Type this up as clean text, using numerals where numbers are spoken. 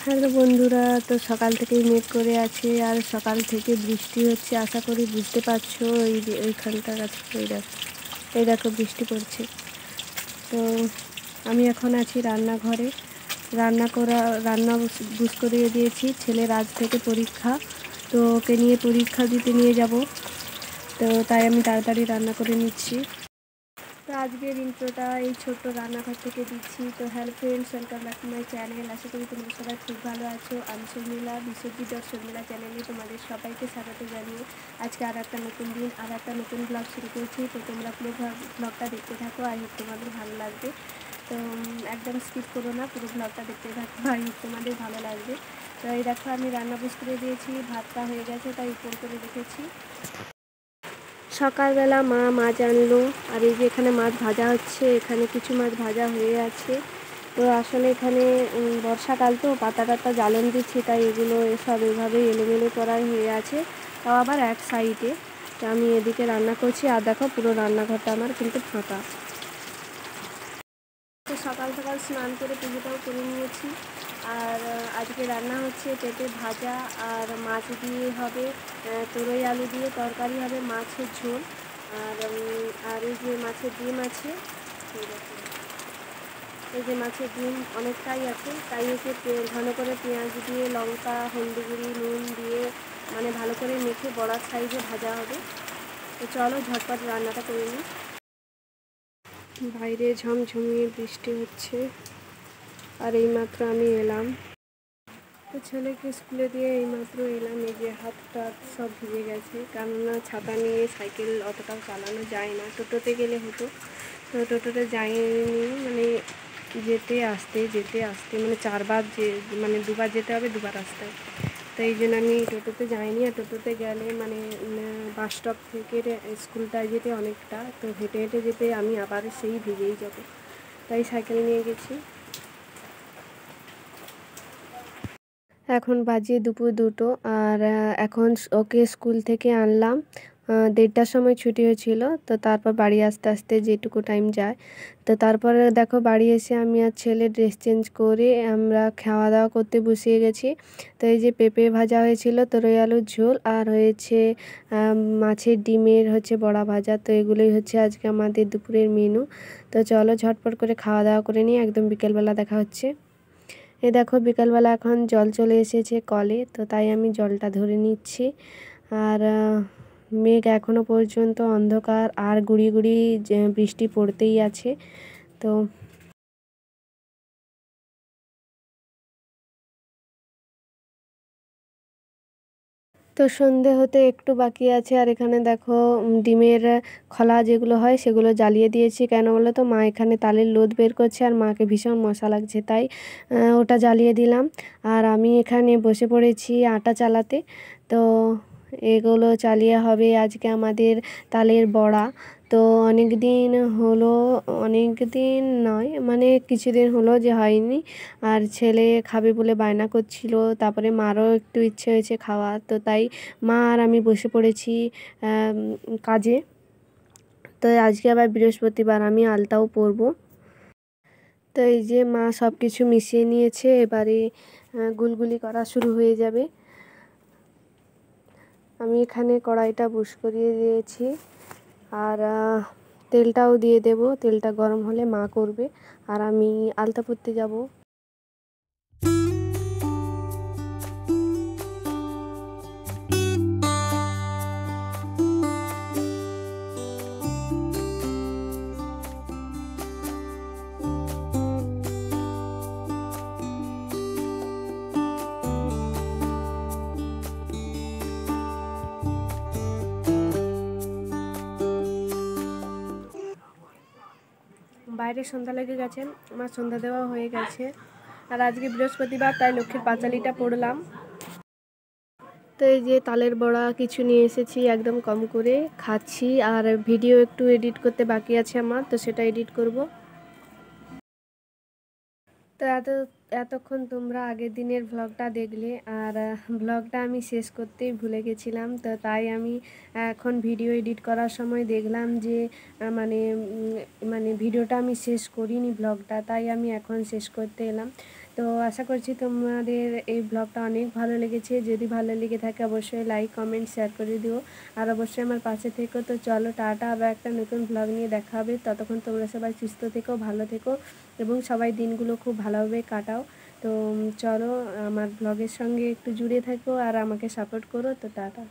Hello বন্ধুরা, তো সকাল থেকেই মেঘ করে আছে আর সকাল থেকে বৃষ্টি হচ্ছে। আশা করি বুঝতে পারছো। এই যে ওইখানটার কাছে এই দেখো বৃষ্টি পড়ছে। তো আমি এখন আছি রান্নাঘরে। রান্না বুঝ করিয়ে দিয়েছি। ছেলের আজ থেকে পরীক্ষা, তো ওকে নিয়ে পরীক্ষা দিতে নিয়ে যাব। তো তাই আমি তাড়াতাড়ি রান্না করে নিচ্ছি। তো আজকের ইন্ট্রোটা এই ছোট্ট রান্নাঘর থেকে দিচ্ছি। তো hello friends, welcome back to my channel. আশা করি তোমরা সবাই খুব ভালো আছো। আমি শর্মিলা, বিশ্বজিৎ শর্মিলা চ্যানেলে তোমাদের সবাইকে স্বাগত জানিয়ে আজকে আর একটা নতুন দিন, আর একটা নতুন ব্লগ শুরু করছি। তো তোমরা পুরো ব্লগটা দেখতে থাকো, আই হোপ তোমাদের ভালো লাগবে। তো একদম স্কিপ করো না, পুরো ব্লগটা দেখতে থাকো, আই হোপ তোমাদের ভালো লাগবে। তো এই দেখো আমি রান্না বুঝ করে দিয়েছি, ভাতটা হয়ে গেছে তাই উপর করে রেখেছি। সকালবেলা মা মাছ আনলো, আর এই যে এখানে মাছ ভাজা হচ্ছে। এখানে কিছু মাছ ভাজা হয়ে আছে। তো আসলে এখানে বর্ষাকাল তো পাতা টাতা জ্বালন দিচ্ছি, তাই এগুলো সব এভাবেই এলোমেলো করা হয়ে আছে, তাও আবার এক সাইডে। তো আমি এদিকে রান্না করছি, আর দেখো পুরো রান্নাঘরটা আমার কিন্তু ফাঁকা। তো সকাল সকাল স্নান করে পুজোটাও করে নিয়েছি। আর আজকে রান্না হচ্ছে পেঁপে ভাজা, আর মাছ দিয়ে হবে তরই আলু দিয়ে তরকারি হবে, মাছের ঝোল। আর এই যে মাছের ডিম আছে, এই যে মাছের ডিম অনেকটাই আছে, তাই একে ঘন করে পেঁয়াজ দিয়ে লঙ্কা হলদি গুঁড়ি নুন দিয়ে মানে ভালো করে মেখে বড়ার সাইজে ভাজা হবে। তো চলো ঝটপট রান্নাটা করে নিই। বাইরে ঝমঝমিয়ে বৃষ্টি হচ্ছে, আর এইমাত্র আমি এলাম। তো ছেলেকে স্কুলে দিয়ে এইমাত্র এলাম। এই যে হাত টাত সব ভিজে গেছে, কেননা ছাতা নিয়ে সাইকেল অতটাও চালানো যায় না। টোটোতে গেলে হতো, তো টোটোতে যাইনি, মানে যেতে আসতে মানে চারবার মানে দুবার যেতে হবে, দুবার আসতে হবে। তো এই জন্য আমি টোটোতে যাইনি। আর টোটোতে গেলে মানে বাস স্টপ থেকে স্কুলটা যেতে অনেকটা, তো হেঁটে হেঁটে যেতে আমি আবার সেই ভিজেই যাব, তাই সাইকেল নিয়ে গেছি। এখন বাজে দুপুর 2টো, আর এখন ওকে স্কুল থেকে আনলাম। 1:30টার সময় ছুটি হয়েছিল, তো তারপর বাড়ি আস্তে আস্তে যেটুকু টাইম যায়। তো তারপরে দেখো বাড়ি এসে আমি আর ছেলে ড্রেস চেঞ্জ করে আমরা খাওয়া দাওয়া করতে বসিয়ে গেছি। তো এই যে পেঁপে ভাজা হয়েছিল, তরই আলুর ঝোল, আর হয়েছে মাছের ডিমের হচ্ছে বড়া ভাজা। তো এগুলোই হচ্ছে আজকে আমাদের দুপুরের মেনু। তো চলো ঝটপট করে খাওয়া দাওয়া করে নিই, একদম বিকেলবেলা দেখা হচ্ছে। এ দেখো বিকালবেলা এখন জল চলে এসেছে কলে, তো তাই আমি জলটা ধরে নিচ্ছি। আর মেঘ এখনও পর্যন্ত অন্ধকার, আর গুঁড়ি গুঁড়ি বৃষ্টি পড়তেই আছে। তো সন্ধে হতে একটু বাকি আছে। আর এখানে দেখো ডিমের খোলা যেগুলো হয় সেগুলো জ্বালিয়ে দিয়েছি। কেন বলো তো, মা এখানে তালের লোদ বের করছে, আর মাকে ভীষণ মশা লাগছে, তাই ওটা জ্বালিয়ে দিলাম। আর আমি এখানে বসে পড়েছি আটা চালাতে। তো এগুলো চালিয়ে হবে আজকে আমাদের তালের বড়া। তো অনেক দিন হলো, অনেক দিন নয় মানে কিছুদিন হলো যে হয়নি। আর ছেলে খাবে বলে বায়না করছিল, তারপরে মারও একটু ইচ্ছে হয়েছে খাওয়া, তো তাই মা আর আমি বসে পড়েছি কাজে। তো আজকে আবার বৃহস্পতিবার, আমি আলতাও পরবো। তো এই যে মা সব কিছু মিশিয়ে নিয়েছে, এবারে গুলগুলি করা শুরু হয়ে যাবে। আমি এখানে কড়াইটা বুশ করিয়ে দিয়েছি, আর তেলটাও দিয়ে দেব। তেলটা গরম হলে মা করবে, আর আমি আলতা পরতে যাব। বাইরে সন্ধ্যা লেগে গেছে, আমার সন্ধ্যা দেওয়া হয়ে গেছে। আর আজকে বৃহস্পতিবার, তাই লক্ষ্মীর পাঁচালিটা পড়লাম। তো এই যে তালের বড়া কিছু নিয়ে এসেছি, একদম কম করে খাচ্ছি। আর ভিডিও একটু এডিট করতে বাকি আছে আমার, তো সেটা এডিট করব। তো এতক্ষণ তোমরা আগের দিনের ভ্লগটা দেখলে, আর ভ্লগটা আমি শেষ করতেই ভুলে গেছিলাম। তো তাই আমি এখন ভিডিও এডিট করার সময় দেখলাম যে মানে ভিডিওটা আমি শেষ করিনি ভ্লগটা, তাই আমি এখন শেষ করতে এলাম। তো আশা করছি তোমাদের এই ব্লগটা অনেক ভালো লেগেছে। যদি ভালো লেগে থাকে অবশ্যই লাইক কমেন্ট শেয়ার করে দিও, আর অবশ্যই আমার পাশে থেকো। তো চলো টাটা, আবার একটা নতুন ব্লগ নিয়ে দেখা হবে। ততক্ষণ তোমরা সবাই সুস্থ থেকো, ভালো থেকো এবং সবাই দিনগুলো খুব ভালোভাবে কাটাও। তো চলো আমার ব্লগের সঙ্গে একটু জুড়ে থাকো আর আমাকে সাপোর্ট করো। তো টাটা।